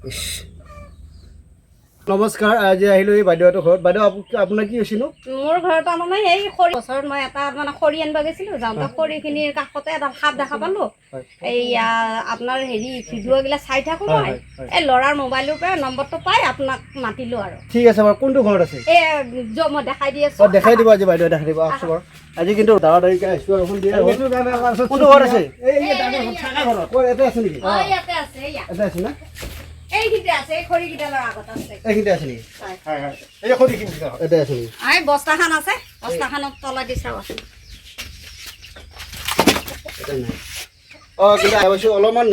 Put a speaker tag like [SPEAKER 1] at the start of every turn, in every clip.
[SPEAKER 1] ইছ নমস্কাৰ আজি আহিলোঁ এই বাইদেউহঁতৰ ঘৰত বাইদেউ আপোনাৰ কি হৈছিল
[SPEAKER 2] মোৰ ঘৰত মানে এই খৰি বছৰত মই এটা মানে খৰি আনিব গৈছিলোঁ যাওঁতে খৰিখিনিৰ কাষতে এটা সাপ দেখা পালোঁ এইয়া আপোনাৰ হেৰি ভিডিঅ'গিলা চাই থাকোঁ মই এই ল'ৰাৰ মোবাইলৰ পৰা নম্বৰটো পাই আপোনাক মাতিলোঁ আৰু
[SPEAKER 1] ঠিক আছে বাৰু কোনটো ঘৰত আছে
[SPEAKER 2] এই মই দেখাই দি আছোঁ
[SPEAKER 1] দেখাই দিব আজি বাইদেউ দেখাই দিব আছোঁ বাৰু আজি কিন্তু দাদাদাৰিকৈ আহিছোঁ আৰু কোনটো ঘৰত আছে ইয়াতে আছে নেকি
[SPEAKER 2] ইয়াতে আছে
[SPEAKER 1] ইয়াতে আছে না
[SPEAKER 2] এইখিনিতে আছে এই খৰিকেইডালৰ আগত আছে
[SPEAKER 1] এইখিনিতে আছে নেকি
[SPEAKER 3] হয় হয় এই খৰিখিনি
[SPEAKER 1] ইয়াতে আছে নেকি
[SPEAKER 2] এই বস্তাখন আছে বস্তাখনত তলাই দি চাওঁ আছে
[SPEAKER 1] কিন্তু আহিছোঁ অলপমান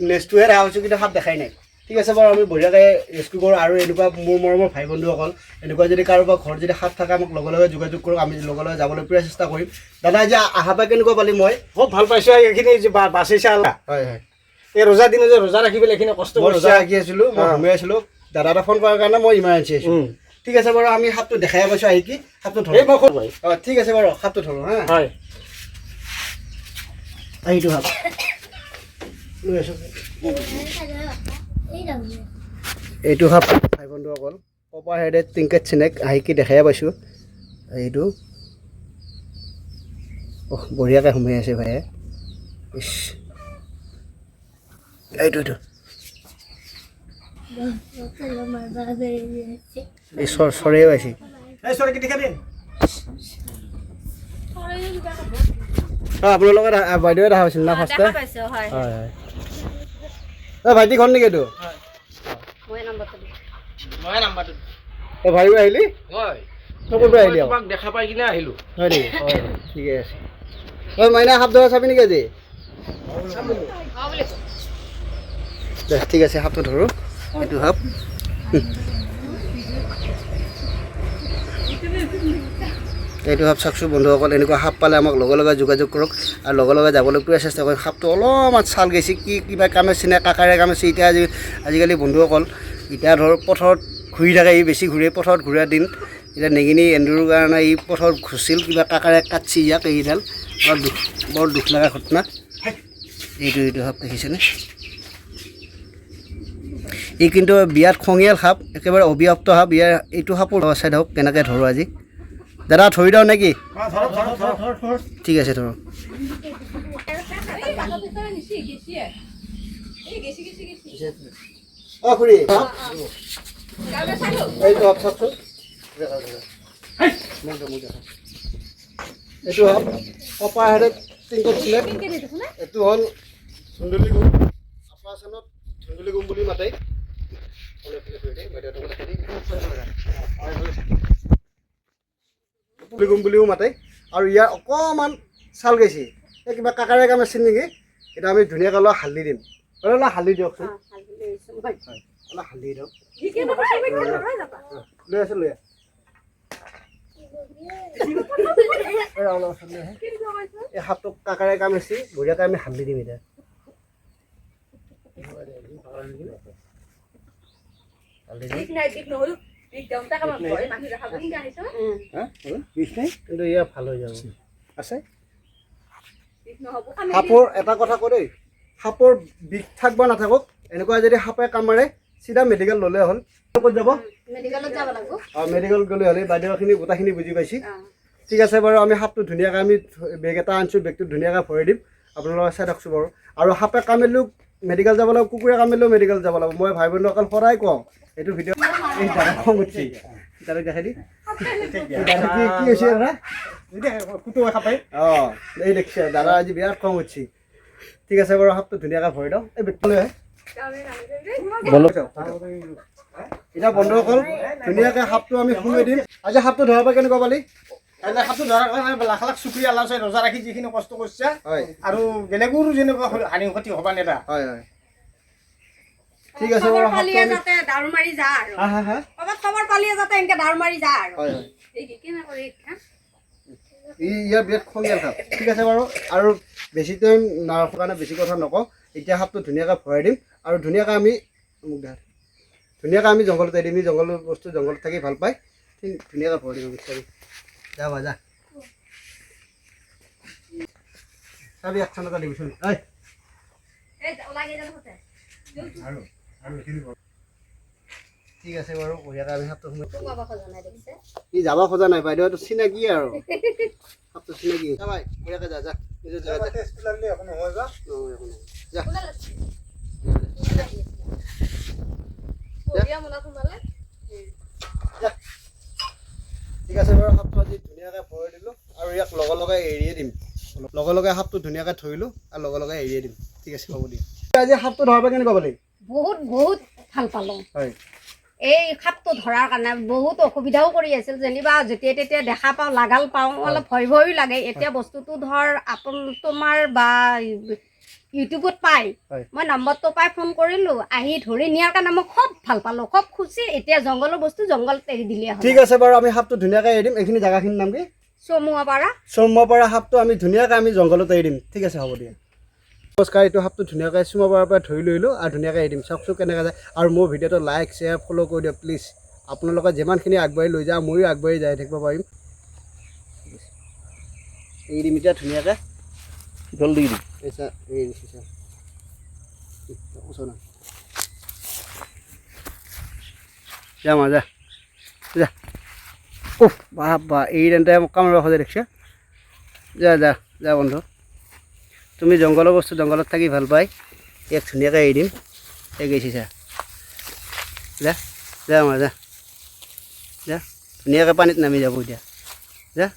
[SPEAKER 1] নেক্সটোহে দেখা হৈছোঁ কিন্তু সাপ দেখাই নাই ঠিক আছে বাৰু আমি বঢ়িয়াকৈ ৰেস্কিউ কৰোঁ আৰু এনেকুৱা মোৰ মৰমৰ ভাই বন্ধুসকল এনেকুৱা যদি কাৰোবাৰ ঘৰত যদি সাপ থাকে আমাক লগে লগে যোগাযোগ কৰোঁ আমি লগে লগে যাবলৈ পুৰা চেষ্টা কৰিম দাদা আজি অহা পাই কেনেকুৱা পালি মই
[SPEAKER 3] খুব ভাল পাইছোঁ এইখিনি বাচিছে আল্লাহ
[SPEAKER 1] হয় হয়
[SPEAKER 3] এই ৰোজা দিনে যে ৰোজা ৰাখি পেলাই এইখিনি কষ্ট
[SPEAKER 1] মই ৰোজা ৰাখি আছিলোঁ মই ঘুমাই আছিলোঁ দাদা এটা ফোন কৰাৰ কাৰণে মই ইমাৰ্জেঞ্চি আছিলোঁ ঠিক আছে বাৰু আমি সাপটো দেখাই পাইছোঁ আহি কি সাপটো ধৰোঁ অঁ ঠিক আছে বাৰু সাপটো ধৰোঁ হা
[SPEAKER 3] হয়
[SPEAKER 1] আহিটো সাপ লৈ আছোঁ এইটো সাপ ভাই বন্ধুসকল কপাৰ হেডেড টিংকেট চিনেক আহি কি দেখাই পাইছোঁ এইটো বঢ়িয়াকৈ সোমাই আছে ভাইয়ে ইছ এইটো এই চৰে পাইছে
[SPEAKER 3] এই চৰকি দেখা দিন
[SPEAKER 1] আপোনালোকে বাইদেৱে দেখা পাইছিল না ফাৰ্ষ্টে হয় হয় এই ভাইটি ঘৰ নেকি এইটো এই ভাইও আহিলি
[SPEAKER 4] হয়
[SPEAKER 1] ক'ৰ পৰা আহিলি
[SPEAKER 4] তোমাক দেখা পাই কিনে আহিলোঁ
[SPEAKER 1] হয় নেকি হয় ঠিকে আছে ঐ মাইনা সাপ ধৰা চাবি নেকি আজি দে ঠিক আছে সাপটো ধৰোঁ এইটো সাপ এইটো সাপ চাওকচোন বন্ধুসকল এনেকুৱা সাপ পালে আমাক লগে লগে যোগাযোগ কৰক আৰু লগে লগে যাবলৈ পুৰা চেষ্টা কৰিম সাপটো অলপমান ছাল গৈছে কি কিবা কামেছে নে কাকাৰে কামেছে এতিয়া আজিকালি বন্ধুসকল এতিয়া ধৰ পথাৰত ঘূৰি থাকে ই বেছি ঘূৰে পথাৰত ঘূৰাৰ দিন এতিয়া নেগিনি এন্দুৰৰ কাৰণে ই পথাৰত ঘূৰিছিল কিবা কাকাৰে কাটছি ইয়াক এইডাল বৰ দুখ লগা ঘটনা এইটো সাপ দেখিছেনে ই কিন্তু বিয়াত খঙিয়াল সাপ একেবাৰে অবিভক্ত সাপ ইয়াৰ এইটো সাপৰ চাই ধৰক কেনেকৈ ধৰোঁ আজি দাদা ধৰি দিওঁ নেকি ঠিক আছে ধৰোঁ অঁ খুৰী এইটো সাপ চাওকচোন এইটো সাপ কপাৰ হেডেড টিংকেট চিনেক এইটো হ'ল ধুন্দুলি গুম আপাৰ আছামত ধুন্দুলি গুম বুলি মাতে গুম বুলিও মাতে আৰু ইয়াৰ অকণমান ছাল গৈছে এই কিবা কাকাৰে কাম আছিল নেকি এতিয়া আমি ধুনীয়াকৈ অলপ হালধি দিম অলপ হালধি দিয়কচোন অলপ হালধি দিয়ক লৈ আছোঁ লৈ এই সাপটোক কাকাৰে কামিছি বঢ়িয়াকৈ আমি হালধি দিম এতিয়া কিন্তু ইয়াৰ ভাল হৈ যাব আছে সাপৰ এটা কথা কৈ দেই সাপৰ বিষ থাক বা নাথাকক এনেকুৱা যদি সাপে কামোৰে চিধা মেডিকেল ল'লে হ'ল ক'ত যাব মেডিকেল গ'লে হ'লে বাইদেউখিনি গোটাখিনি বুজি পাইছে ঠিক আছে বাৰু আমি সাপটো ধুনীয়াকৈ আমি বেগ এটা আনিছোঁ বেগটো ধুনীয়াকৈ ভৰাই দিম আপোনালোকে চাই থাকছোঁ বাৰু আৰু সাপে কামিলেও মেডিকেল যাব লাগিব কুকুৰে কামিলেও মেডিকেল যাব লাগিব মই ভাই বন্ধুসকল সদায় কওঁ এইটো ভিডিঅ' এই দাদা খং উঠছি দাদাক দেখাই দি কি হৈছে দাদা কুটুৱে খাপাই অঁ এই দেখিছে দাদা আজি বিৰাট খং উঠছি ঠিক আছে বাৰু সাপটো ধুনীয়াকৈ ভৰাই দিওঁ এই বেগটো লৈ আহে এতিয়া বন্ধুসকল ধুনীয়াকৈ সাপটো আমি সোমাই দিম আজি সাপটো ধৰাৰ পৰা কেনেকুৱা পালি
[SPEAKER 3] সাপটো ধৰাৰ কাৰণে লাখ লাখ চুক্ৰিয়া আল্লাহ চাই ৰোজা ৰাখি যিখিনি কষ্ট কৰিছে আৰু বেলেগৰো যেনেকুৱা হানি ক্ষতি হ'ব নেদা
[SPEAKER 1] হয় হয় ঠিক আছে বাৰু ইয়াৰ বিৰাট খঙিয়াল সাপ ঠিক আছে বাৰু আৰু বেছি টাইম নাৰাখোঁ কাৰণে বেছি কথা নকওঁ এতিয়া সাপটো ধুনীয়াকৈ ভৰাই দিম আৰু ধুনীয়াকৈ আমি জংঘলত এৰি দিম জংঘলৰ বস্তু জংঘলত থাকি ভাল পায় ঠিক ধুনীয়াকৈ ভৰাই দিম বিচাৰি যা বা যা চাবি একশন এটা দিবিচোন ঠিক আছে বাৰু বঢ়িয়াকৈ আমি সাপটো সোমাই
[SPEAKER 2] সোমাব খোজা নাই দেখিছে
[SPEAKER 1] ই যাব খোজা নাই বাইদেউ এইটো চিনাকি আৰু সাপটো চিনাকি যা ভাই বঢ়িয়াকৈ যা যা নিজৰ জেগাত যা
[SPEAKER 3] টেষ্টটো লাগলে একো নহয় যা
[SPEAKER 1] নহয়, একো নহয়। যা
[SPEAKER 2] বঢ়িয়া মনত সোমালে
[SPEAKER 1] যা ঠিক আছে বাৰু সাপটো আজি ধুনীয়াকৈ ভৰাই দিলোঁ আৰু ইয়াক লগে লগে এৰিয়ে দিম লগে লগে সাপটো ধুনীয়াকৈ থৰিলোঁ আৰু লগে লগে এৰিয়ে দিম ঠিক আছে হ'ব দিয়া আজি সাপটো ধৰাব কেনেকুৱা পালি
[SPEAKER 2] বহুত বহুত ভাল পালোঁ
[SPEAKER 1] হয়
[SPEAKER 2] এই সাপটো ধৰাৰ কাৰণে বহুত অসুবিধাও কৰি আছিল যেনিবা যেতিয়া তেতিয়া দেখা পাওঁ লাগাল পাওঁ অলপ ভয় ভয়ো লাগে এতিয়া বস্তুটো ধৰ তোমাৰ বা ইউটিউবত পাই
[SPEAKER 1] হয়।
[SPEAKER 2] মই নম্বৰটো পাই ফোন কৰিলোঁ আহি ধৰি নিয়াৰ কাৰণে মই খুব ভাল পালোঁ খুব খুচি এতিয়া জংঘলৰ বস্তু জংঘলত এৰি দিলে
[SPEAKER 1] ঠিক আছে বাৰু আমি সাপটো ধুনীয়াকৈ এৰি দিম এইখিনি জেগাখিনিৰ নাম কি
[SPEAKER 2] চমুৱা পাৰা
[SPEAKER 1] চুমপাৰা সাপটো আমি ধুনীয়াকৈ আমি জংঘলত এৰি দিম ঠিক আছে হ'ব দিয়া নমস্কাৰ এইটো সাপটো ধুনীয়াকৈ চুমপাৰাৰ পৰা ধৰি লৈ আহিলোঁ আৰু ধুনীয়াকৈ এৰি দিম চাওকচোন কেনেকৈ যায় আৰু মোৰ ভিডিঅ'টো লাইক শ্বেয়াৰ ফ'ল' কৰি দিয়ক প্লিজ আপোনালোকে যিমানখিনি আগবাঢ়ি লৈ যাওঁ ময়ো আগবাঢ়ি যাই থাকিব পাৰিম এৰি দিম এতিয়া ধুনীয়াকৈ জল দি দিম এইচা এৰি দিছোঁ চা ওচৰ যা মা যা যা উফ বাবা এই তেন্তে কামোৰা সজাই দেখিছা যা যা যা বন্ধু তুমি জংঘলৰ বস্তু জংঘলত থাকি ভাল পাই ইয়াক ধুনীয়াকৈ এৰি দিম এই গৈছে চা যা যা মা যা যা ধুনীয়াকৈ পানীত নামি যাব এতিয়া যা